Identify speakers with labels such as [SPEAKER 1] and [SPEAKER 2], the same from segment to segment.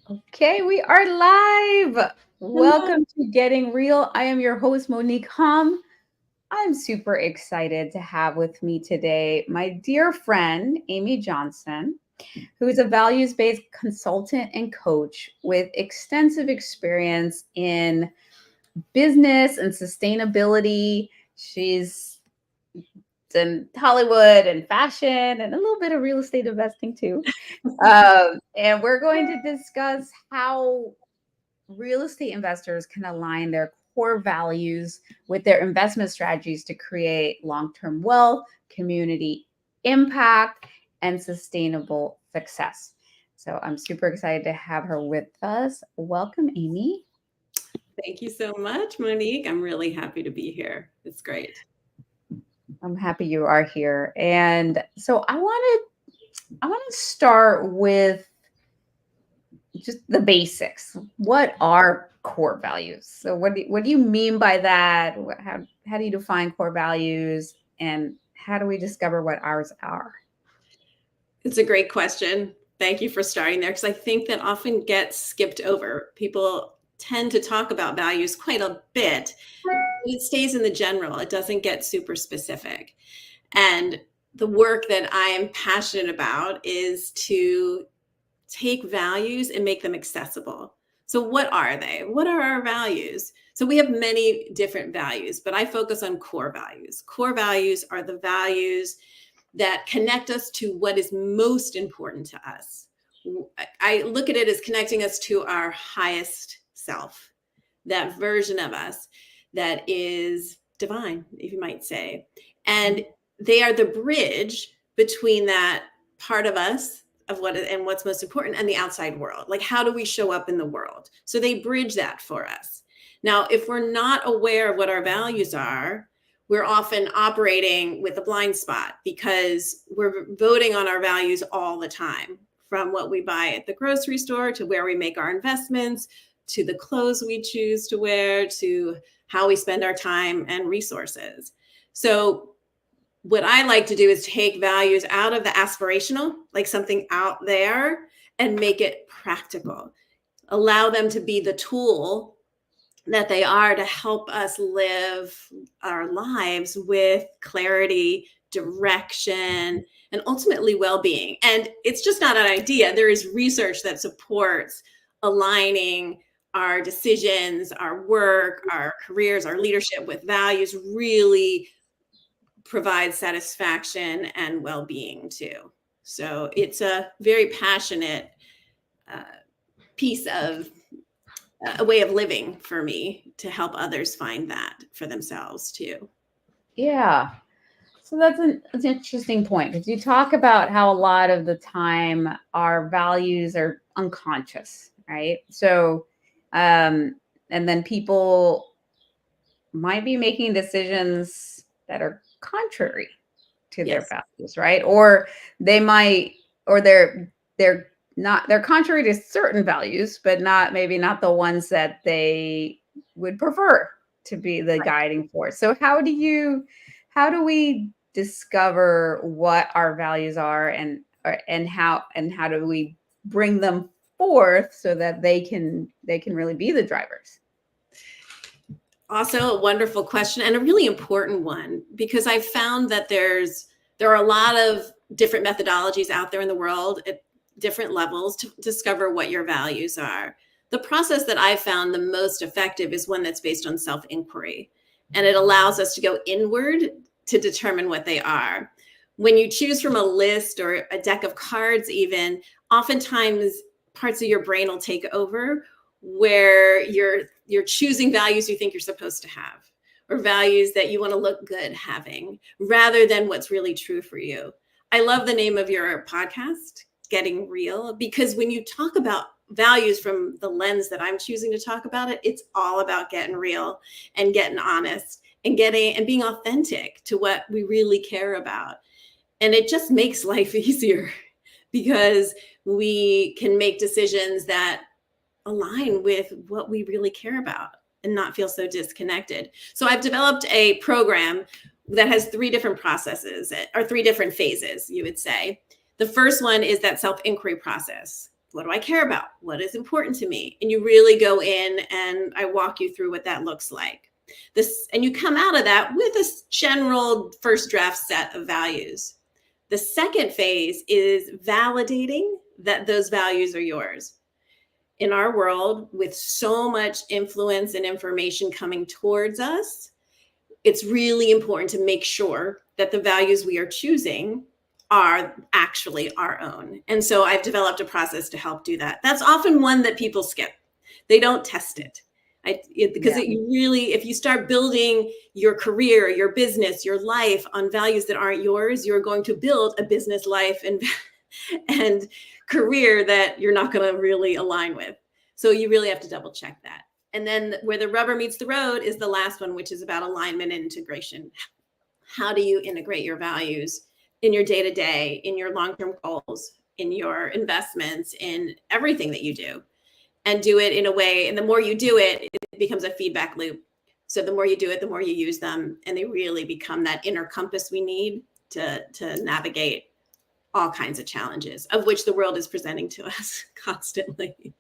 [SPEAKER 1] Okay, we are live.
[SPEAKER 2] Hello.
[SPEAKER 1] Welcome to Getting Real. I am your host, Monick Halm. I'm super excited to have with me today my dear friend, Amy Johnson, who is a values based consultant and coach with extensive experience in business and sustainability. She's in Hollywood and fashion and a little bit of real estate investing too. And we're going to discuss how real estate investors can align their core values with their investment strategies to create long term wealth, community impact, and sustainable success. So I'm super excited to have her with us. Welcome, Amy.
[SPEAKER 2] Thank you so much, Monique. I'm really happy to be here. It's great.
[SPEAKER 1] I'm happy you are here. And so I want to start with just the basics. What are core values? So what do you mean by that? How do you define core values, and how do we discover what ours are?
[SPEAKER 2] It's a great question. Thank you for starting there because I think that often gets skipped over. People tend to talk about values quite a bit. It stays in the general, it doesn't get super specific. And the work that I am passionate about is to take values and make them accessible. So, what are they? What are our values? So, we have many different values, but I focus on core values. Core values are the values that connect us to what is most important to us. I look at it as connecting us to our highest self, that version of us that is divine, if you might say. And they are the bridge between that part of us of what and what's most important and the outside world. Like, how do we show up in the world? So they bridge that for us. Now, if we're not aware of what our values are, we're often operating with a blind spot because we're voting on our values all the time, from what we buy at the grocery store to where we make our investments to the clothes we choose to wear to how we spend our time and resources. So what I like to do is take values out of the aspirational, like something out there, and make it practical. Allow them to be the tool that they are to help us live our lives with clarity, direction, and ultimately well being. And it's just not an idea. There is research that supports aligning our decisions, our work, our careers, our leadership with values really provides satisfaction and well being too. So it's a very passionate uh, piece of a way of living for me to help others find that for themselves too.
[SPEAKER 1] Yeah. So that's an interesting point because you talk about how a lot of the time our values are unconscious, right? So, and then people might be making decisions that are contrary to their
[SPEAKER 2] Yes.
[SPEAKER 1] values, right? Or they might, or they're not, they're contrary to certain values, but not, maybe not the ones that they would prefer to be the guiding force. So how do we discover what our values are, and how do we bring them forth so that they can really be the drivers?
[SPEAKER 2] Also a wonderful question and a really important one because I've found that there are a lot of different methodologies out there in the world at different levels to discover what your values are. The process that I found the most effective is one that's based on self-inquiry, and it allows us to go inward to determine what they are. When you choose from a list or a deck of cards, even, oftentimes parts of your brain will take over where you're choosing values you think you're supposed to have or values that you want to look good having rather than what's really true for you. I love the name of your podcast, Getting Real, because when you talk about values from the lens that I'm choosing to talk about it, it's all about getting real and getting honest and getting and being authentic to what we really care about. And it just makes life easier because we can make decisions that align with what we really care about and not feel so disconnected. So I've developed a program that has three different processes or three different phases, you would say. The first one is that self inquiry process. what do I care about? What is important to me? And you really go in and I walk you through what that looks like. And you come out of that with a general first draft set of values. The second phase is validating that those values are yours. In our world, with so much influence and information coming towards us, it's really important to make sure that the values we are choosing are actually our own. And so I've developed a process to help do that. That's often one that people skip. They don't test it. If you start building your career, your business, your life on values that aren't yours, you're going to build a business life and career that you're not going to really align with. So you really have to double check that. And then where the rubber meets the road is the last one, which is about alignment and integration. How do you integrate your values in your day-to-day, in your long-term goals, in your investments, in everything that you do? And do it in a way, and the more you do it, it becomes a feedback loop. So the more you do it, the more you use them, and they really become that inner compass we need to navigate all kinds of challenges, of which the world is presenting to us constantly.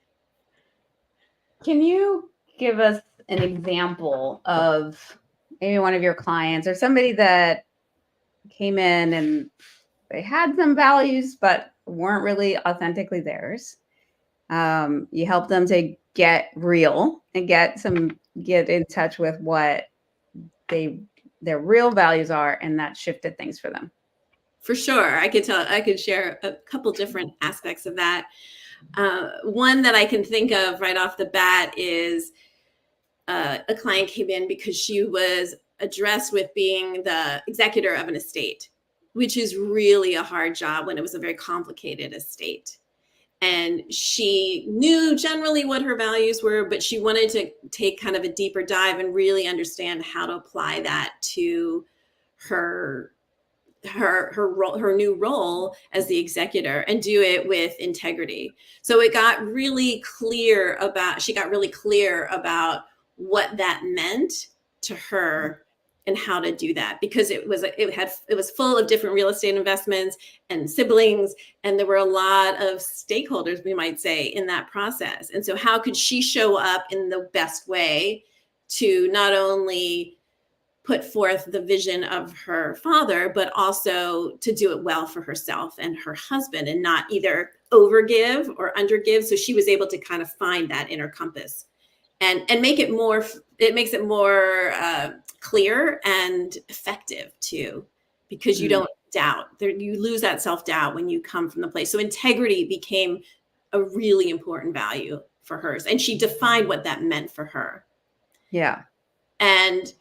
[SPEAKER 1] Can you give us an example of maybe one of your clients or somebody that came in and they had some values but weren't really authentically theirs? You help them to get real and get in touch with what their real values are, and that shifted things for them.
[SPEAKER 2] For sure. I could share a couple different aspects of that. One that I can think of right off the bat is a client came in because she was addressed with being the executor of an estate, which is really a hard job when it was a very complicated estate. And she knew generally what her values were, but she wanted to take kind of a deeper dive and really understand how to apply that to her new role as the executor and do it with integrity. So she got really clear about what that meant to her and how to do that, because it was full of different real estate investments and siblings, and there were a lot of stakeholders, we might say, in that process. And so how could she show up in the best way to not only put forth the vision of her father, but also to do it well for herself and her husband, and not either overgive or undergive. So she was able to kind of find that inner compass and make it more, it makes it more clear and effective too, because you don't doubt, you lose that self-doubt when you come from the place. So integrity became a really important value for hers, and she defined what that meant for her.
[SPEAKER 1] Yeah.
[SPEAKER 2] And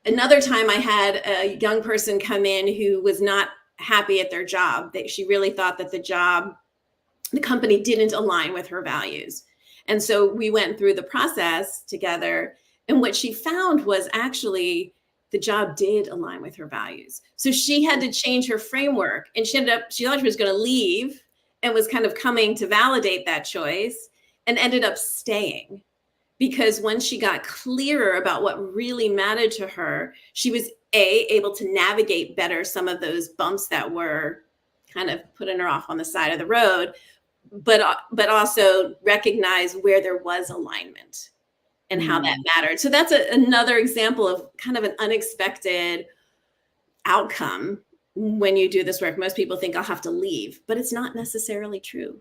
[SPEAKER 2] another time I had a young person come in who was not happy at their job. She really thought that the company didn't align with her values. And so we went through the process together, and what she found was actually the job did align with her values. So she had to change her framework, and she thought she was going to leave and was kind of coming to validate that choice, and ended up staying. Because once she got clearer about what really mattered to her, she was able to navigate better some of those bumps that were kind of putting her off on the side of the road, but also recognize where there was alignment and how that mattered. So that's another example of kind of an unexpected outcome when you do this work. Most people think I'll have to leave, but it's not necessarily true.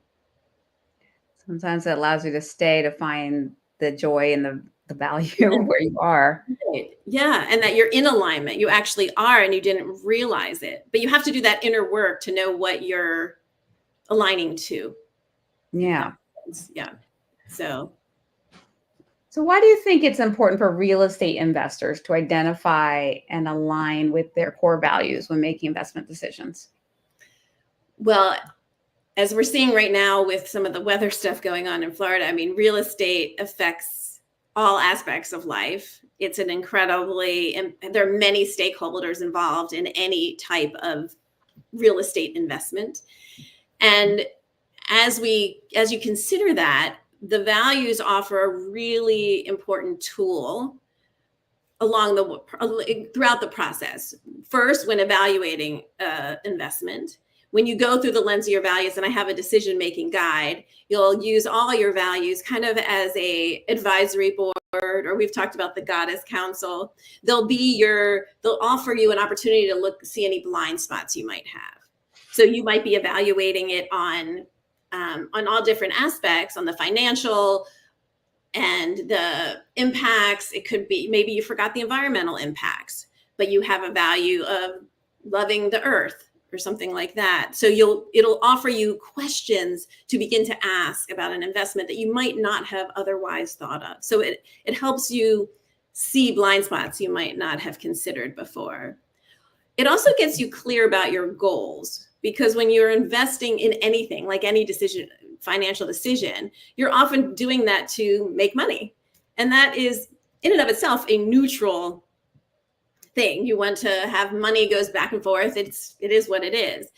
[SPEAKER 1] Sometimes it allows you to stay to find the joy and the value where you are.
[SPEAKER 2] Right. Yeah. And that you're in alignment. You actually are, and you didn't realize it. But you have to do that inner work to know what you're aligning to.
[SPEAKER 1] Yeah.
[SPEAKER 2] Yeah. So
[SPEAKER 1] why do you think it's important for real estate investors to identify and align with their core values when making investment decisions?
[SPEAKER 2] Well, as we're seeing right now with some of the weather stuff going on in Florida, I mean, real estate affects all aspects of life. It's there are many stakeholders involved in any type of real estate investment. And as you consider that, the values offer a really important tool throughout the process. First, when evaluating investment, when you go through the lens of your values, and I have a decision-making guide, you'll use all your values kind of as a advisory board, or we've talked about the Goddess Council. They'll offer you an opportunity to see any blind spots you might have. So you might be evaluating it on all different aspects, on the financial and the impacts. It could be maybe you forgot the environmental impacts, but you have a value of loving the earth or something like that. So it'll offer you questions to begin to ask about an investment that you might not have otherwise thought of. So it helps you see blind spots you might not have considered before. It also gets you clear about your goals, because when you're investing in anything, like any financial decision, you're often doing that to make money. And that is in and of itself a neutral thing. You want to have money goes back and forth. It is what it is.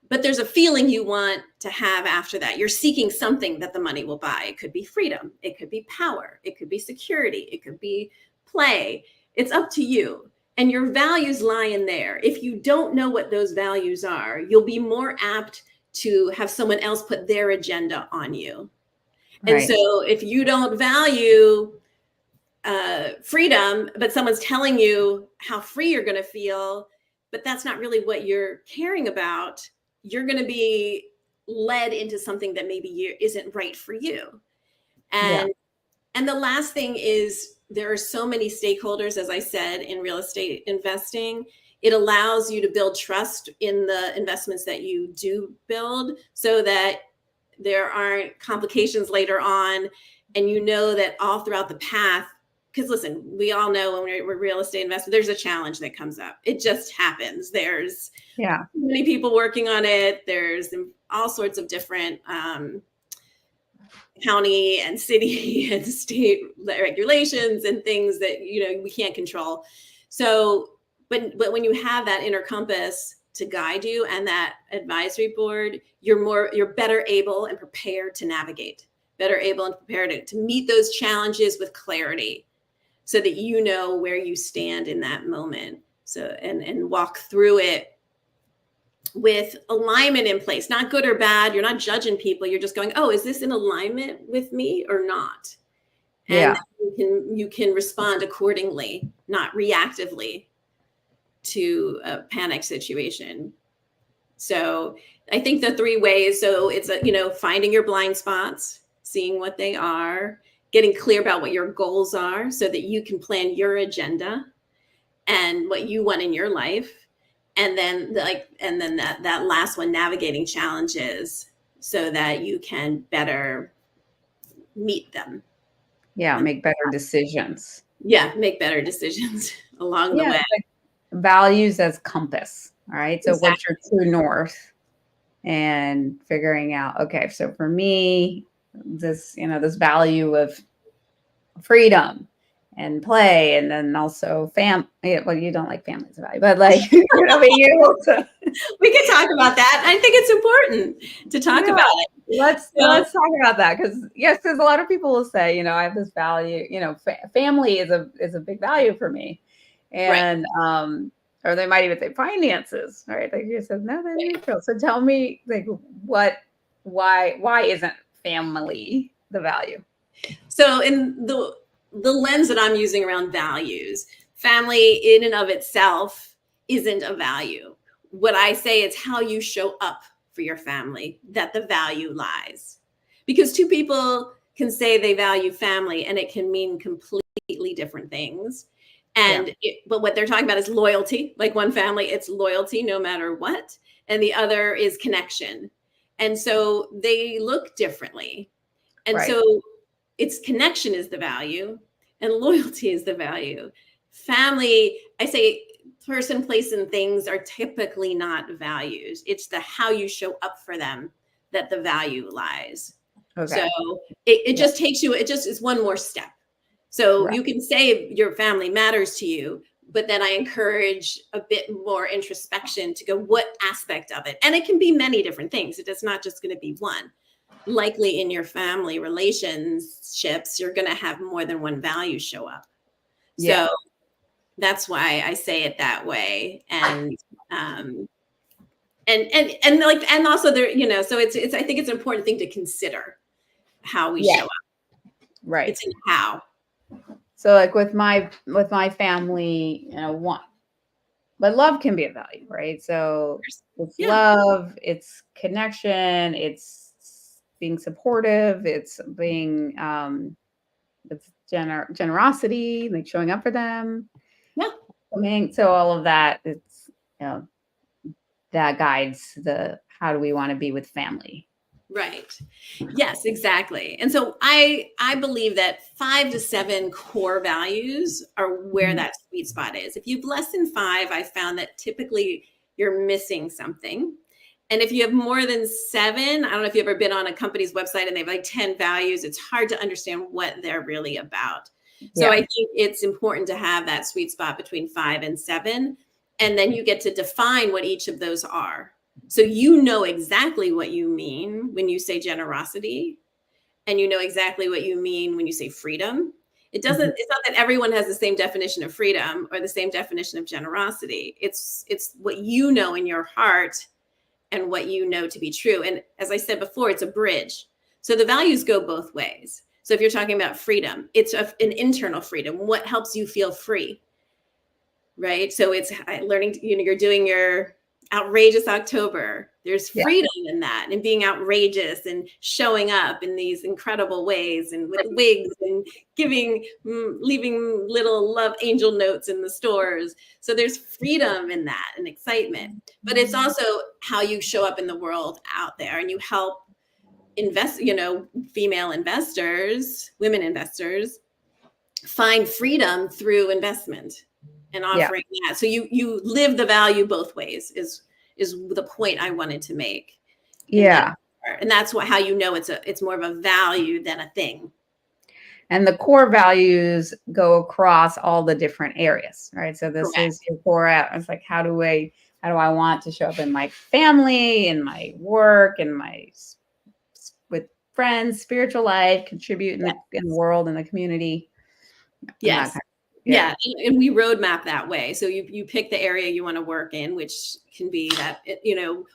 [SPEAKER 2] But there's a feeling you want to have after that. You're seeking something that the money will buy. It could be freedom. It could be power. It could be security. It could be play. It's up to you. And your values lie in there. If you don't know what those values are, you'll be more apt to have someone else put their agenda on you. Right. And so if you don't value freedom, but someone's telling you how free you're going to feel, but that's not really what you're caring about, you're going to be led into something that maybe isn't right for you. And the last thing is, there are so many stakeholders, as I said, in real estate investing. It allows you to build trust in the investments that you do build, so that there aren't complications later on. And you know that all throughout the path, because listen, we all know when we're real estate investors, there's a challenge that comes up. It just happens. There's many people working on it. There's all sorts of different county and city and state regulations and things that, we can't control. So, but when you have that inner compass to guide you and that advisory board, you're better able and prepared to navigate, better able and prepared to meet those challenges with clarity, so that you know where you stand in that moment. So, and walk through it with alignment in place, not good or bad. You're not judging people. You're just going, oh, is this in alignment with me or not? And you can respond accordingly, not reactively to a panic situation. So I think the 3 ways, so it's, finding your blind spots, seeing what they are, getting clear about what your goals are so that you can plan your agenda and what you want in your life. And then that last one, navigating challenges so that you can better meet them.
[SPEAKER 1] Yeah, make better decisions.
[SPEAKER 2] Yeah, make better decisions along the way.
[SPEAKER 1] Like values as compass. All right. So what's your true north? And figuring out, okay, so for me, this, this value of freedom and play, and then also well, you don't like family as a value, but like, being able to.
[SPEAKER 2] We can talk about that. I think it's important to talk about it.
[SPEAKER 1] Let's talk about that, because a lot of people will say, I have this value, family is a big value for me, and or they might even say finances, right? Like you said, no, they're neutral. So tell me, like, why isn't family the value?
[SPEAKER 2] So in the lens that I'm using around values, family in and of itself isn't a value. What I say is how you show up for your family, that the value lies. Because 2 people can say they value family and it can mean completely different things. And but what they're talking about is loyalty. Like one family, it's loyalty no matter what. And the other is connection. And so they look differently. And so it's connection is the value and loyalty is the value. Family, I say person, place, and things are typically not values. It's the how you show up for them that the value lies. Okay. So it just takes you, it just is one more step. So you can say your family matters to you, but then I encourage a bit more introspection to go, what aspect of it? And it can be many different things. It is not just going to be one. Likely in your family relationships, you're going to have more than one value show up. So that's why I say it that way. And and also there, so it's I think it's an important thing to consider how we
[SPEAKER 1] Yeah,
[SPEAKER 2] show up.
[SPEAKER 1] right.
[SPEAKER 2] It's in how.
[SPEAKER 1] So like with my family, one, but love can be a value, right? So it's
[SPEAKER 2] Yeah.
[SPEAKER 1] love, it's connection, it's being supportive, it's being it's generosity, like showing up for them.
[SPEAKER 2] Yeah.
[SPEAKER 1] I mean, so all of that, it's you know that guides the how do we want to be with family.
[SPEAKER 2] Right. Yes, exactly. And so I believe that 5 to 7 core values are where
[SPEAKER 1] Mhm.
[SPEAKER 2] that sweet spot is. If you've less than 5, I found that typically you're missing something. And if you have more than 7, I don't know if you've ever been on a company's website and they have like 10 values, it's hard to understand what they're really about. So I
[SPEAKER 1] Yeah.
[SPEAKER 2] think it's important to have that sweet spot between 5 and 7. And then you get to define what each of those are. So you know exactly what you mean when you say generosity, and you know exactly what you mean when you say freedom.
[SPEAKER 1] Mhm.
[SPEAKER 2] It's not that everyone has the same definition of freedom or the same definition of generosity. It's what you know in your heart and what you know to be true. And as I said before, it's a bridge. So the values go both ways. So if you're talking about freedom, it's an internal freedom. What helps you feel free? Right? So it's learning, you're doing your outrageous October. There's
[SPEAKER 1] Yeah.
[SPEAKER 2] freedom in that and being outrageous and showing up in these incredible ways and with wigs and leaving little love angel notes in the stores. So there's freedom in that and excitement. But it's also how you show up in the world out there and you help female investors, women investors find freedom through investment and
[SPEAKER 1] Yeah.
[SPEAKER 2] offering that. So you live the value both ways is the point I wanted to make in that
[SPEAKER 1] Yeah.
[SPEAKER 2] part. And that's how it's more of a value than a thing.
[SPEAKER 1] And the core values go across all the different areas, right? So this
[SPEAKER 2] Correct.
[SPEAKER 1] is your core out. It's like how do I want to show up in my family, in my work, in my with friends, spiritual life, contribute in the world, in the community, and that
[SPEAKER 2] Yes.
[SPEAKER 1] kind of,
[SPEAKER 2] Yeah,
[SPEAKER 1] yeah.
[SPEAKER 2] and we roadmap that way. So you pick the area you want to work in, which can be that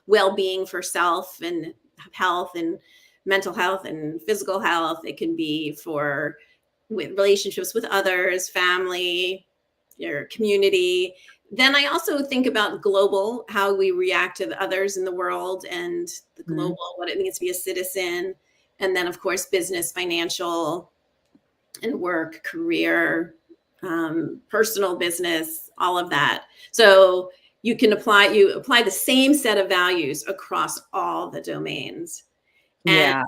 [SPEAKER 2] well-being for self and health and mental health and physical health. It can be for with relationships with others, family, your community. Then I also think about global, how we react to the others in the world and the
[SPEAKER 1] Mhm.
[SPEAKER 2] global, what it means to be a citizen. And then of course, business, financial, and work, career, personal business, all of that. So you apply the same set of values across all the domains. And
[SPEAKER 1] Yeah.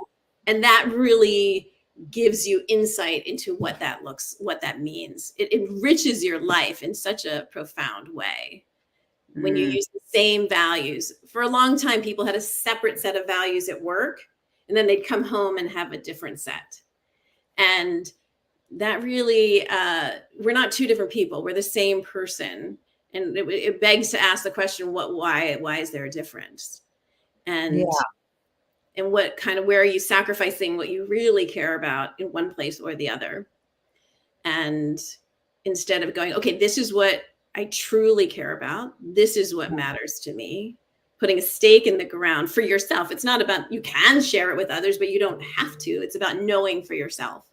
[SPEAKER 2] and that really gives you insight into what that means. It enriches your life in such a profound way when you
[SPEAKER 1] Mm.
[SPEAKER 2] use the same values. For a long time, people had a separate set of values at work, and then they'd come home and have a different set. And that really we're not two different people, we're the same person, and it begs to ask the question, why is there a difference, and
[SPEAKER 1] Yeah.
[SPEAKER 2] what kind of, where are you sacrificing what you really care about in one place or the other, and instead of going, okay, this is what I truly care about, this is what matters to me, putting a stake in the ground for yourself. It's not about, you can share it with others, but you don't have to. It's about knowing for yourself,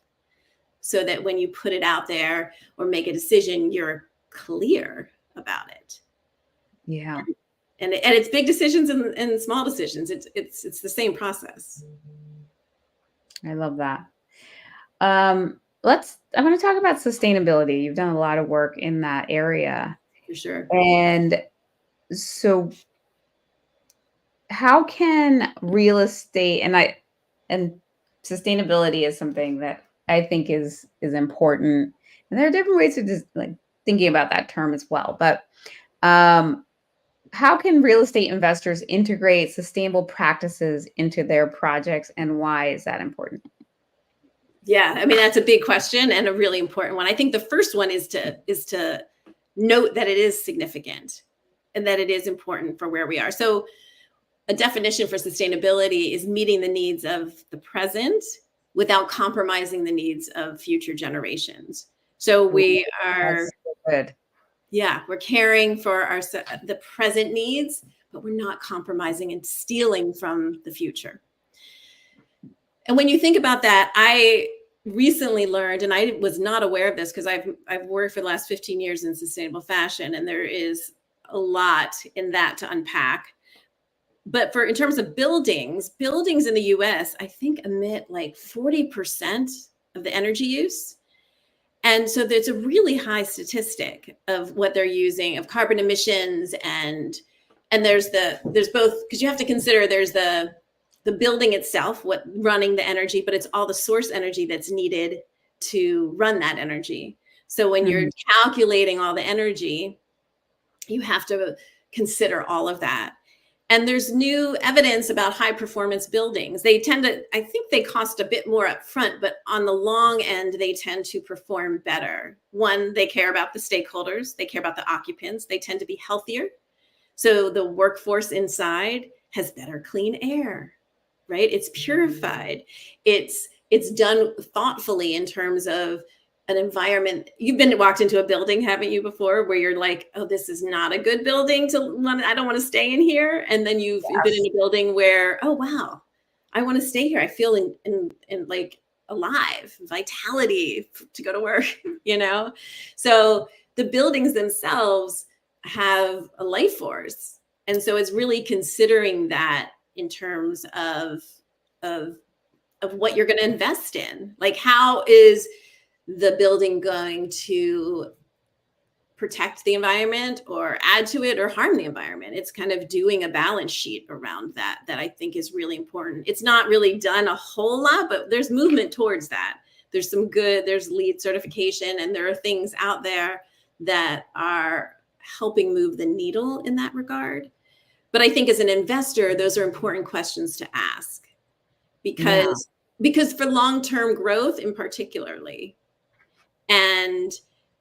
[SPEAKER 2] so that when you put it out there or make a decision, you're clear about it.
[SPEAKER 1] Yeah.
[SPEAKER 2] And it's big decisions and small decisions. It's the same process.
[SPEAKER 1] I love that. I want to talk about sustainability. You've done a lot of work in that area.
[SPEAKER 2] For sure.
[SPEAKER 1] And so how can real estate and sustainability is something that I think is important. And there are different ways of just like thinking about that term as well. But um how can real estate investors integrate sustainable practices into their projects and why is that important?
[SPEAKER 2] Yeah, I mean, that's a big question and a really important one. I think the first one is to note that it is significant and that it is important for where we are. So a definition for sustainability is meeting the needs of the present without compromising the needs of future generations. So
[SPEAKER 1] Ooh,
[SPEAKER 2] we are,
[SPEAKER 1] that's so good.
[SPEAKER 2] yeah, we're caring for the present needs, but we're not compromising and stealing from the future. And when you think about that, I recently learned, and I was not aware of this because I've worked for the last 15 years in sustainable fashion, and there is a lot in that to unpack. But in terms of buildings in the US, I think emit like 40% of the energy use. And so there's a really high statistic of what they're using of carbon emissions, and there's both, because you have to consider there's the building itself, what running the energy, but it's all the source energy that's needed to run that energy. So when you're calculating all the energy, you have to consider all of that. And there's new evidence about high performance buildings. They tend to, I think they cost a bit more up front, but on the long end, they tend to perform better. One, they care about the stakeholders. They care about the occupants. They tend to be healthier. So the workforce inside has better clean air, right? It's purified. It's done thoughtfully in terms of an environment. You've walked into a building, haven't you, before, where you're like, oh, this is not a good building I don't want to stay in here. And then you've been in a building where, oh, wow, I want to stay here. I feel in like alive, vitality to go to work, So the buildings themselves have a life force. And so it's really considering that in terms of what you're going to invest in. Like, how is the building going to protect the environment or add to it or harm the environment? It's kind of doing a balance sheet around that I think is really important. It's not really done a whole lot, but there's movement towards that. There's there's LEED certification, and there are things out there that are helping move the needle in that regard. But I think as an investor, those are important questions to ask because for long-term growth in particularly. And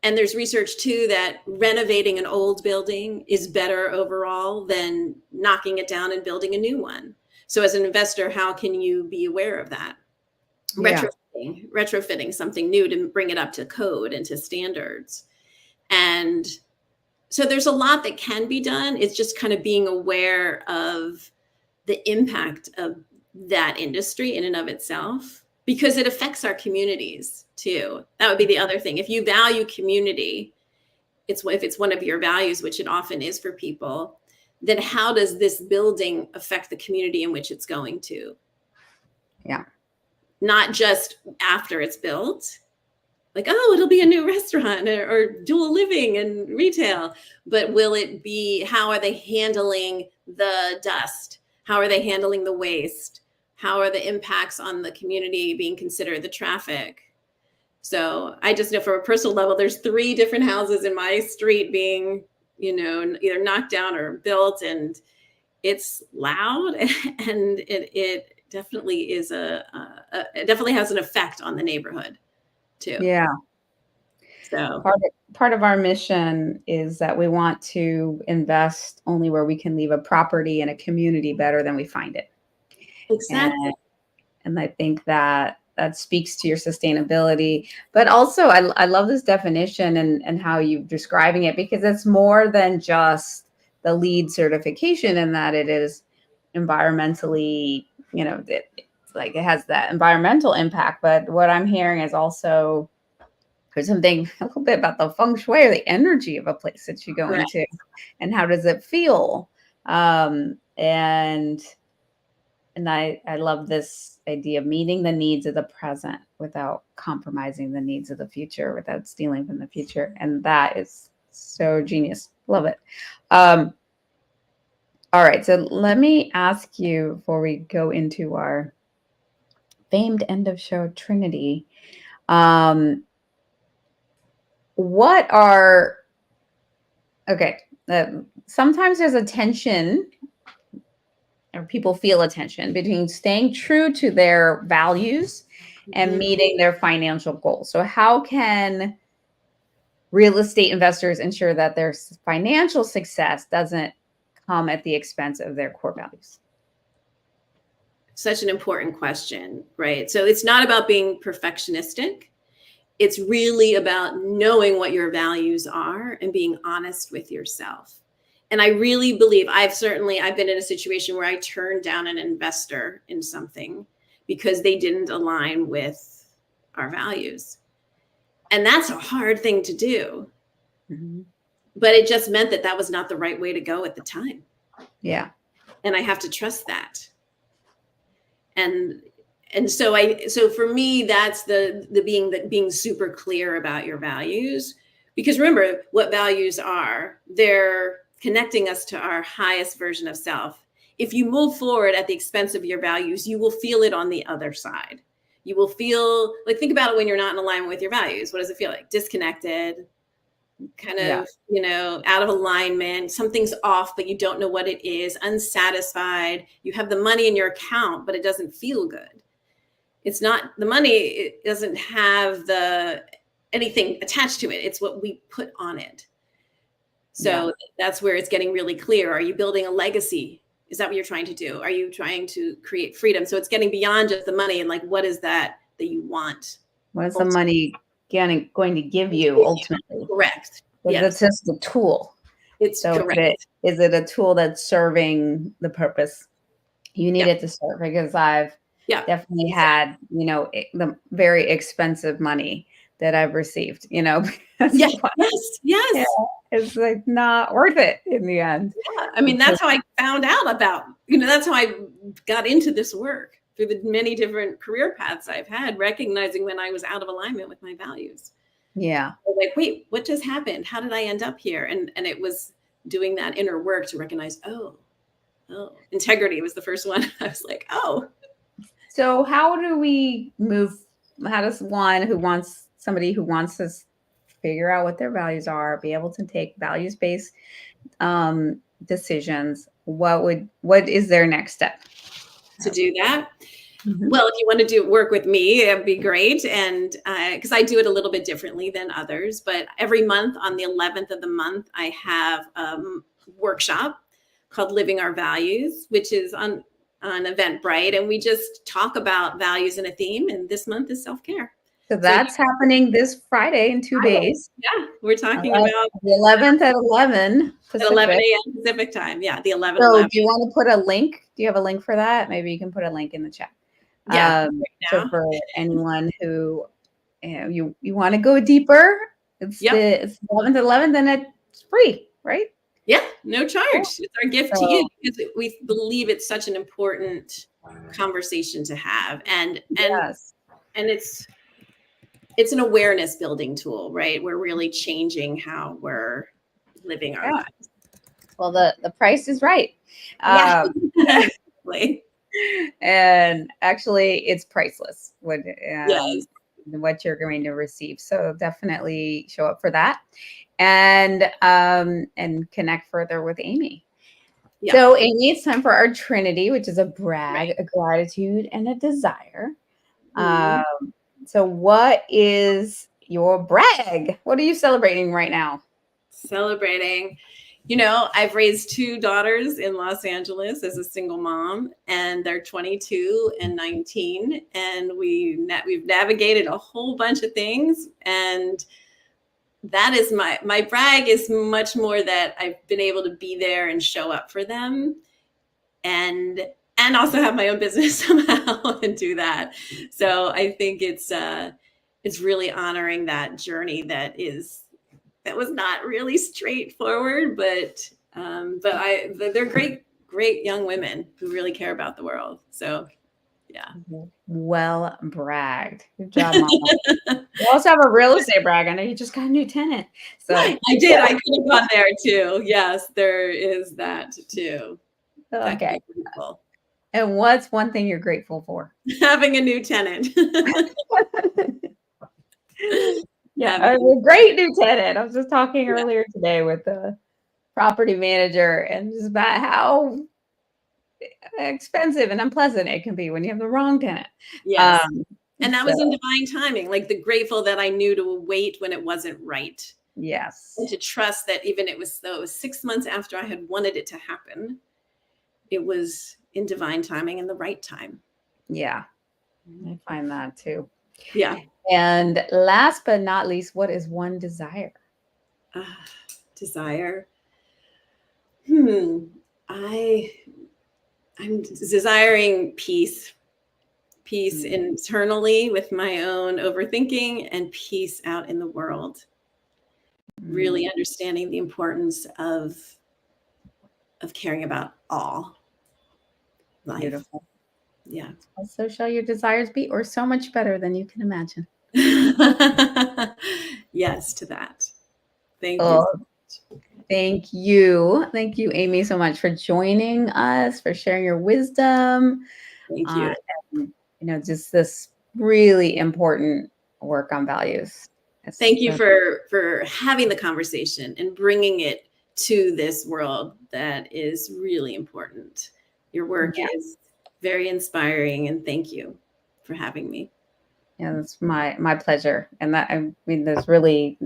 [SPEAKER 2] there's research too that renovating an old building is better overall than knocking it down and building a new one. So as an investor, how can you be aware of that? Retrofitting something new to bring it up to code and to standards. And so there's a lot that can be done. It's just kind of being aware of the impact of that industry in and of itself, because it affects our communities too. That would be the other thing. If you value community, if it's one of your values, which it often is for people, then how does this building affect the community in which it's going to?
[SPEAKER 1] Yeah.
[SPEAKER 2] Not just after it's built, like, oh, it'll be a new restaurant or dual living and retail, but how are they handling the dust? How are they handling the waste? How are the impacts on the community being considered, the traffic? So I just know from a personal level, there's 3 different houses in my street being, either knocked down or built, and it's loud, and it definitely is it definitely has an effect on the neighborhood too.
[SPEAKER 1] Yeah.
[SPEAKER 2] So
[SPEAKER 1] part of our mission is that we want to invest only where we can leave a property and a community better than we find it.
[SPEAKER 2] Exactly.
[SPEAKER 1] And I think that speaks to your sustainability, but also I love this definition and how you're describing it, because it's more than just the LEED certification, in that it is environmentally, it's like it has that environmental impact. But what I'm hearing is also there's something a little bit about the feng shui or the energy of a place that you go into, and how does it feel? And I love this idea of meeting the needs of the present without compromising the needs of the future, without stealing from the future. And that is so genius. Love it. All right. So let me ask you, before we go into our famed end of show Trinity, sometimes there's a tension, or people feel a tension between staying true to their values and meeting their financial goals. So how can real estate investors ensure that their financial success doesn't come at the expense of their core values?
[SPEAKER 2] Such an important question, right? So it's not about being perfectionistic. It's really about knowing what your values are and being honest with yourself. And I really believe I've been in a situation where I turned down an investor in something because they didn't align with our values. And that's a hard thing to do.
[SPEAKER 1] Mm-hmm.
[SPEAKER 2] But it just meant that that was not the right way to go at the time.
[SPEAKER 1] Yeah.
[SPEAKER 2] And I have to trust that. And so for me, that's the being super clear about your values. Because remember what values are. They're connecting us to our highest version of self. If you move forward at the expense of your values, you will feel it on the other side. You will feel like, think about it when you're not in alignment with your values. What does it feel like? Disconnected, kind of, out of alignment. Something's off, but you don't know what it is. Unsatisfied. You have the money in your account, but it doesn't feel good. It's not the money. It doesn't have anything attached to it. It's what we put on it. So that's where it's getting really clear. Are you building a legacy? Is that what you're trying to do? Are you trying to create freedom? So it's getting beyond just the money and like, what is that you want?
[SPEAKER 1] What is the money going to give you ultimately?
[SPEAKER 2] Correct.
[SPEAKER 1] Yes. It's just a tool.
[SPEAKER 2] It's correct.
[SPEAKER 1] Is it a tool that's serving the purpose you need it to serve? Because I've definitely had, the very expensive money that I've received,
[SPEAKER 2] Yes.
[SPEAKER 1] It's like not worth it in the end.
[SPEAKER 2] Yeah. I mean, that's how I found out about, that's how I got into this work, through the many different career paths I've had, recognizing when I was out of alignment with my values.
[SPEAKER 1] Yeah.
[SPEAKER 2] Like, wait, what just happened? How did I end up here? And it was doing that inner work to recognize, oh, integrity was the first one. I was like, oh.
[SPEAKER 1] So how do we move? How does somebody who wants to figure out what their values are, be able to take values-based decisions? What is their next step
[SPEAKER 2] to do that? Mm-hmm. Well, if you want to work with me, it'd be great. And because I do it a little bit differently than others, but every month on the 11th of the month, I have a workshop called Living Our Values, which is on Eventbrite. And we just talk about values and a theme. And this month is self-care.
[SPEAKER 1] So that's happening this Friday in 2 days.
[SPEAKER 2] Yeah, we're talking about
[SPEAKER 1] the 11th at 11
[SPEAKER 2] Pacific. At 11 a.m. Pacific time. Yeah, the 11th.
[SPEAKER 1] So do you want to put a link? Do you have a link for that? Maybe you can put a link in the chat.
[SPEAKER 2] Yeah.
[SPEAKER 1] So for anyone who you want to go deeper, it's the 11th at 11th, and it's free, right?
[SPEAKER 2] Yeah, no charge. It's our gift to you, because we believe it's such an important conversation to have, and it's an awareness building tool, right? We're really changing how we're living our lives.
[SPEAKER 1] Well, the price is right. And actually, it's priceless. What you're going to receive. So definitely show up for that, and connect further with Amy. Yeah. So Amy, it's time for our Trinity, which is a brag, a gratitude, and a desire. Mm-hmm. So what is your brag? What are you celebrating right now?
[SPEAKER 2] Celebrating. I've raised 2 daughters in Los Angeles as a single mom, and they're 22 and 19. And we've navigated a whole bunch of things. And that is my brag is much more that I've been able to be there and show up for them, and also have my own business somehow and do that. So I think it's really honoring that journey that was not really straightforward, but they're great young women who really care about the world. So yeah.
[SPEAKER 1] Well bragged. Good job, Mama. You also have a real estate brag. I know you just got a new tenant. So
[SPEAKER 2] I did. I could have gone there too. Yes, there is that too.
[SPEAKER 1] Okay. And what's one thing you're grateful for?
[SPEAKER 2] Having a new tenant.
[SPEAKER 1] Yeah, a great new tenant. I was just talking earlier today with the property manager, and just about how expensive and unpleasant it can be when you have the wrong tenant.
[SPEAKER 2] Yes. And that was in divine timing, like the grateful that I knew to wait when it wasn't right.
[SPEAKER 1] Yes.
[SPEAKER 2] And to trust that even it was 6 months after I had wanted it to happen, it was in divine timing and the right time.
[SPEAKER 1] Yeah. I find that too.
[SPEAKER 2] Yeah.
[SPEAKER 1] And last but not least, what is one desire?
[SPEAKER 2] Desire. I'm desiring peace internally with my own overthinking, and peace out in the world. Really understanding the importance of caring about all life.
[SPEAKER 1] Beautiful.
[SPEAKER 2] Yeah.
[SPEAKER 1] So shall your desires be, or so much better than you can imagine.
[SPEAKER 2] Yes to that. Thank you.
[SPEAKER 1] Oh, thank you. Thank you, Amy, so much for joining us, for sharing your wisdom.
[SPEAKER 2] Thank you.
[SPEAKER 1] And, just this really important work on values.
[SPEAKER 2] Thank you for having the conversation and bringing it to this world that is really important. Your work is very inspiring, and thank you for having me.
[SPEAKER 1] Yeah, it's my pleasure. And that, I mean, there's really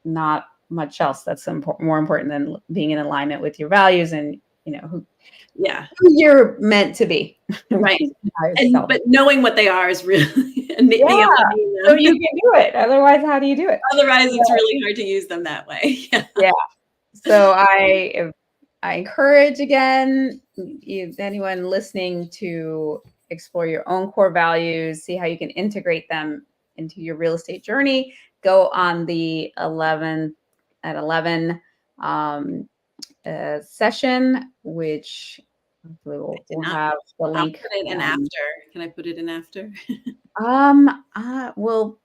[SPEAKER 1] not much else that's more important than being in alignment with your values and who you're meant to be.
[SPEAKER 2] Right. But knowing what they are is really
[SPEAKER 1] so you can do it. Otherwise, how do you do it?
[SPEAKER 2] Otherwise, it's really hard to use them that way.
[SPEAKER 1] Yeah. So I encourage, again, anyone listening, to explore your own core values, see how you can integrate them into your real estate journey. Go on the 11 at 11 session, which we'll have the link.
[SPEAKER 2] I'll put it in after. Can I put it in after?
[SPEAKER 1] Well,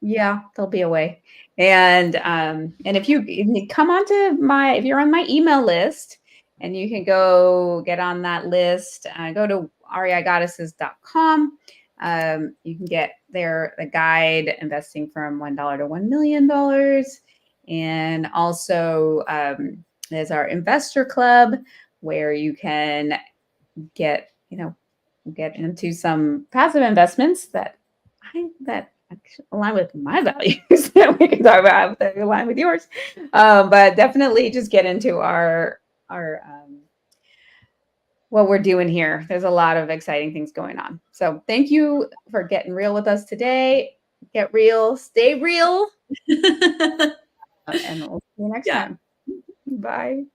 [SPEAKER 1] yeah, there'll be a way. And if you come onto if you're on my email list, and you can go get on that list, go to reigoddesses.com. You can get there the guide, investing from $1 to $1 million. And also there's our investor club, where you can get into some passive investments that align with my values that we can talk about that align with yours. But definitely just get into our what we're doing here. There's a lot of exciting things going on. So thank you for getting real with us today. Get real, stay real. And we'll see you next time. Bye.